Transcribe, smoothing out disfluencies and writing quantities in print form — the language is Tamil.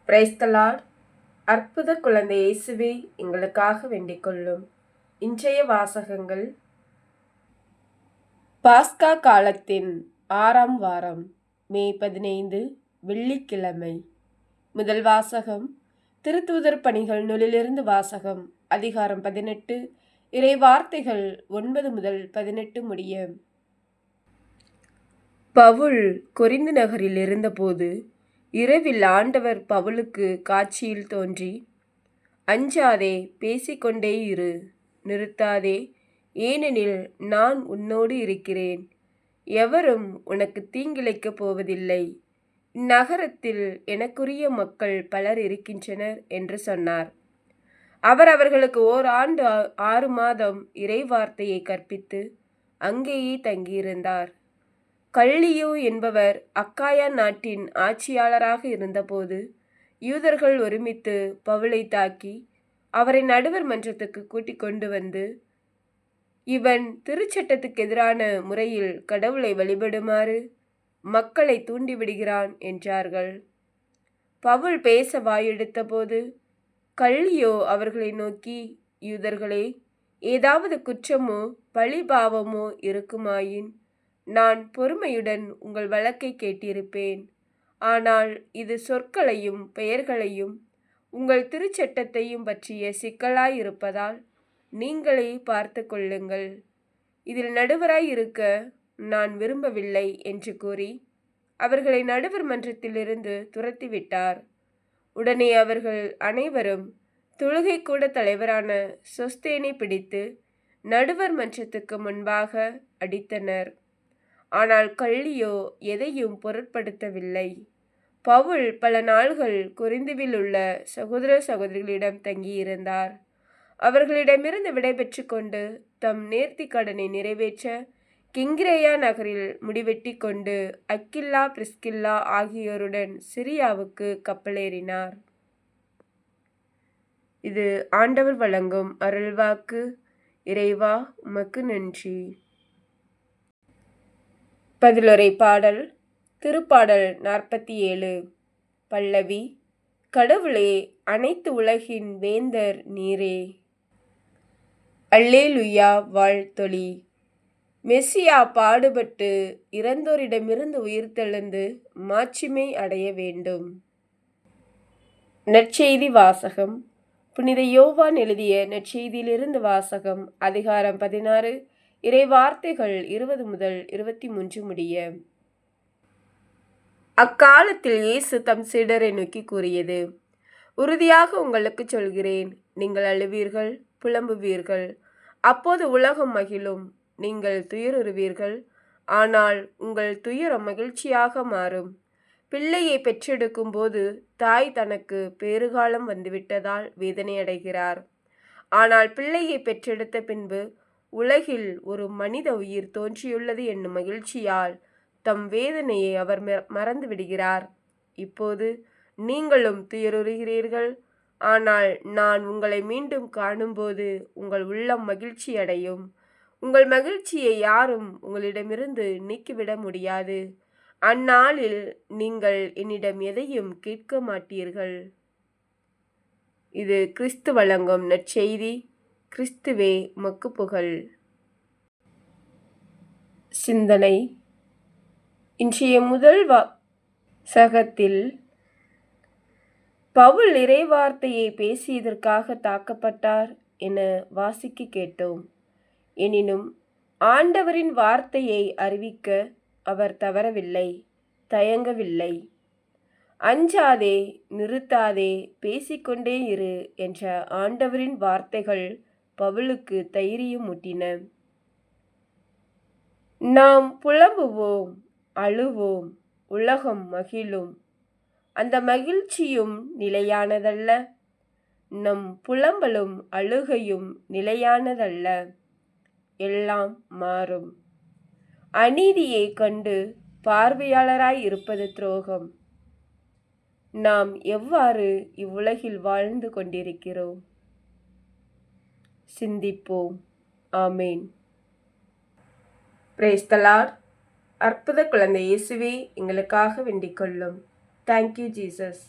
Price the Lord. அற்புத குழந்தை இயேசுவே எங்களுக்காக வேண்டிக் கொள்ளும். இன்றைய வாசகங்கள் பாஸ்கா காலத்தின் 6ஆம் வாரம், மே 15, வெள்ளிக்கிழமை. முதல் வாசகம் திருத்தூதர் பணிகள் நூலிலிருந்து வாசகம். அதிகாரம் 18, இறை வார்த்தைகள் 9 முதல் 18 முடிய. பவுல் கொரிந்து நகரில் இருந்தபோது இரவில் ஆண்டவர் பவுலுக்கு காட்சியில் தோன்றி, அஞ்சாதே, பேசிக்கொண்டே இரு, நிறுத்தாதே, ஏனெனில் நான் உன்னோடு இருக்கிறேன். எவரும் உனக்கு தீங்கிழைக்கப் போவதில்லை. இந்நகரத்தில் எனக்குரிய மக்கள் பலர் இருக்கின்றனர் என்று சொன்னார். அவர் அவர்களுக்கு 1 ஆண்டு 6 மாதம் இறை வார்த்தையை கற்பித்து அங்கேயே தங்கியிருந்தார். கள்ளியோ என்பவர் அக்காயா நாட்டின் ஆட்சியாளராக இருந்தபோது யூதர்கள் ஒருமித்து பவுலை தாக்கி அவரை நடுவர் மன்றத்துக்கு கூட்டிக் கொண்டு வந்து, இவன் திருச்சட்டத்துக்கு எதிரான முறையில் கடவுளை வழிபடுமாறு மக்களை தூண்டிவிடுகிறான் என்றார்கள். பவுல் பேச வாயெடுத்த போது கள்ளியோ அவர்களை நோக்கி, யூதர்களே, ஏதாவது குற்றமோ பழிபாவமோ இருக்குமாயின் நான் பொறுமையுடன் உங்கள் வழக்கை கேட்டிருப்பேன். ஆனால் இது சொற்களையும் பெயர்களையும் உங்கள் திருச்சட்டத்தையும் பற்றிய சிக்கலாயிருப்பதால் நீங்களே பார்த்து கொள்ளுங்கள். இதில் நடுவராய் இருக்க நான் விரும்பவில்லை என்று கூறி அவர்களை நடுவர் மன்றத்திலிருந்து துரத்திவிட்டார். உடனே அவர்கள் அனைவரும் தொழுகை கூட தலைவரான சொஸ்தேனை பிடித்து நடுவர் மன்றத்துக்கு முன்பாக அடித்தனர். ஆனால் கள்ளியோ எதையும் பொருட்படுத்தவில்லை. பவுல் பல நாள்கள் கொரிந்துவில் உள்ள சகோதர சகோதரிகளிடம் தங்கியிருந்தார். அவர்களிடமிருந்து விடைபெற்று கொண்டு தம் நேர்த்தி கடனை நிறைவேற்ற கிங்கிரேயா நகரில் முடிவெட்டி கொண்டு அக்கில்லா பிரிஸ்கில்லா ஆகியோருடன் சிரியாவுக்கு கப்பலேறினார். இது ஆண்டவர் வழங்கும் அருள்வாக்கு. இறைவா, உமக்கு நன்றி. பதிலுரை பாடல். திருப்பாடல் 47. பல்லவி. கடவுளே, அனைத்து உலகின் வேந்தர் நீரே. அல்லேலுயா, வாழ்த்தொலி. மெசியா பாடுபட்டு இறந்தோரிடமிருந்து உயிர்த்தெழுந்து மாட்சிமை அடைய வேண்டும். நற்செய்தி வாசகம். புனித யோவான் எழுதிய நற்செய்தியிலிருந்து வாசகம். அதிகாரம் 16, இறை வார்த்தைகள் 20 முதல் 23 முடிய. அக்காலத்தில் இயேசு தம் சீடரை நோக்கி கூறியது, உறுதியாக உங்களுக்கு சொல்கிறேன், நீங்கள் அழுவீர்கள், புலம்புவீர்கள். அப்போது உலகம் மகிழும். நீங்கள் துயருறுவீர்கள், ஆனால் உங்கள் துயரம் மகிழ்ச்சியாக மாறும். பிள்ளையை பெற்றெடுக்கும் போது தாய் தனக்கு பேறுகாலம் வந்துவிட்டதால் வேதனை அடைகிறார். ஆனால் பிள்ளையை பெற்றெடுத்த பின்பு உலகில் ஒரு மனித உயிர் தோன்றியுள்ளது என்னும் மகிழ்ச்சியால் தம் வேதனையை அவர் மறந்து விடுகிறார். இப்போது நீங்களும் துயருறுகிறீர்கள், ஆனால் நான் உங்களை மீண்டும் காணும்போது உங்கள் உள்ளம் மகிழ்ச்சி அடையும். உங்கள் மகிழ்ச்சியை யாரும் உங்களிடமிருந்து நீக்கிவிட முடியாது. அந்நாளில் நீங்கள் என்னிடம் எதையும் கேட்க மாட்டீர்கள். இது கிறிஸ்து வழங்கும் நற்செய்தி. கிறிஸ்துவே, உமக்கு புகழ். சிந்தனை. இன்றைய முதல் வாசகத்தில் பவுல் இறைவார்த்தையை பேசியதற்காக தாக்கப்பட்டார் என வாசிக்க கேட்டோம். எனினும் ஆண்டவரின் வார்த்தையை அறிவிக்க அவர் தவறவில்லை, தயங்கவில்லை. அஞ்சாதே, நிறுத்தாதே, பேசிக்கொண்டே இரு என்ற ஆண்டவரின் வார்த்தைகள் பவுலுக்கு தைரியம் ஊட்டின. நாம் புலம்புவோம், அழுவோம், உலகம் மகிழும். அந்த மகிழ்ச்சியும் நிலையானதல்ல. நம் புலம்பலும் அழுகையும் நிலையானதல்ல. எல்லாம் மாறும். அநீதியை கண்டு பார்வையாளராய் இருப்பது துரோகம். நாம் எவ்வாறு இவ்வுலகில் வாழ்ந்து கொண்டிருக்கிறோம்? சிந்திப்போம். ஆமேன். Praise the Lord. அற்புத குழந்தை இயேசுவே எங்களுக்காக வேண்டிக் கொள்ளும். Thank you Jesus.